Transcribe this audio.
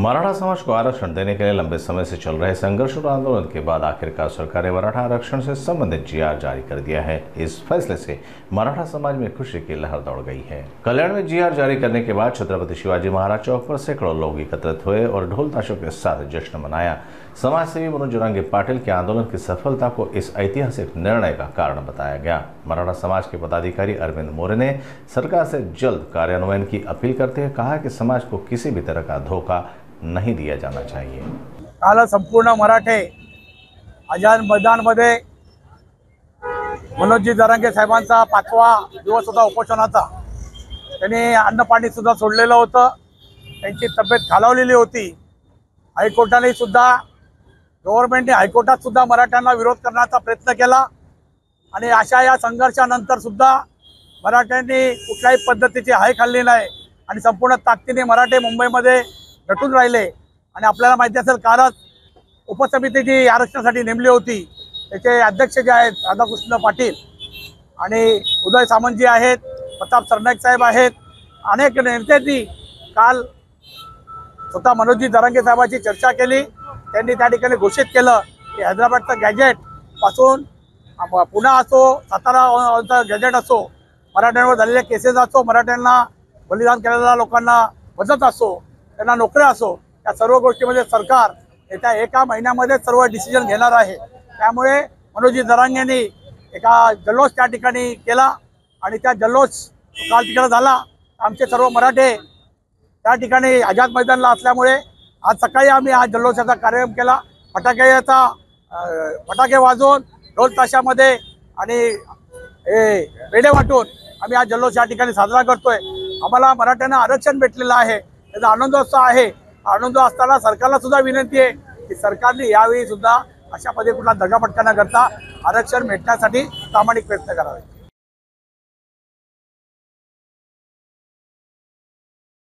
मराठा समाज को आरक्षण देने के लिए लंबे समय से चल रहे संघर्ष और आंदोलन के बाद आखिरकार सरकार ने मराठा आरक्षण से संबंधित जीआर जारी कर दिया है। इस फैसले से मराठा समाज में खुशी की लहर दौड़ गई है। कल्याण में जीआर जारी करने के बाद छत्रपति शिवाजी महाराज चौक पर सैकड़ों लोग एकत्रित हुए और ढोल ताशों के साथ जश्न मनाया। समाज सेवी मनोज जरांगे पाटिल के आंदोलन की सफलता को इस ऐतिहासिक निर्णय का कारण बताया गया। मराठा समाज के पदाधिकारी अरविंद मोरे ने सरकार से जल्द कार्यान्वयन की अपील करते हुए कहा कि समाज को किसी भी तरह का धोखा नहीं दिया जाना चाहिए। काल संपूर्ण मराठे आझाद मैदानमध्ये मनोजजी जरांगे साहेबांचा 5वा दिवस होता उपोषणाचा। त्यांनी अन्न पाणी सुद्धा सोडलेलं होतं। त्यांची तब्येत खालावलेली होती। हायकोर्टाने सुद्धा गव्हर्नमेंटने हायकोर्टात सुद्धा मराठ्यांना विरोध करण्याचा प्रयत्न केला आणि अशा या संघर्षानंतर सुद्धा मराठ्यांनी कुठल्याही पद्धतीची हाय खाल्ली नाही आणि संपूर्ण ताकदीने मराठे मुंबईमध्ये दटून राहिले। आणि आपल्याला माहिती असेल कालच उपसमिती जी आरक्षणासाठी नेमली होती त्याचे अध्यक्ष जे आहेत राधाकृष्ण पाटील आणि उदय सामंत जी आहेत, प्रताप सरनाईक साहेब आहेत, अनेक नेत्यांनी काल स्वतः मनोजजी जरांगे साहेबांची चर्चा केली। त्यांनी त्या ठिकाणी घोषित केलं की हैदराबादचं गॅजेट पासून पुणे असो, सातारा गॅजेट असो, मराठ्यांवर झालेले केसेस असो, मराठ्यांना बलिदान केलेल्या लोकांना मदत असो, त्यांना नोकऱ्या असो, या सर्व गोष्टीमध्ये सरकार येत्या एका महिन्यामध्ये सर्व डिसिजन घेणार आहे। त्यामुळे मनोजजी जरांगेंनी एका जल्लोष त्या ठिकाणी केला आणि त्या जल्लोष काल तिकडे झाला। आमचे सर्व मराठे त्या ठिकाणी आझाद मैदानला असल्यामुळे आज सकाळी आम्ही हा जल्लोषाचा कार्यक्रम केला। फटाके वाजवून ढोल ताशामध्ये आणि पेढे वाटून आम्ही हा जल्लोष या ठिकाणी साजरा करतोय। आम्हाला मराठ्यांना आरक्षण भेटलेलं आहे, त्याचा आनंदोत्सव आहे। आनंद असताना सरकारला सुद्धा विनंती आहे की सरकारने यावेळी सुद्धा अशा पद्धतीने कुठला दगाफटका न करता आरक्षण भेटण्यासाठी प्रामाणिक प्रयत्न करावे।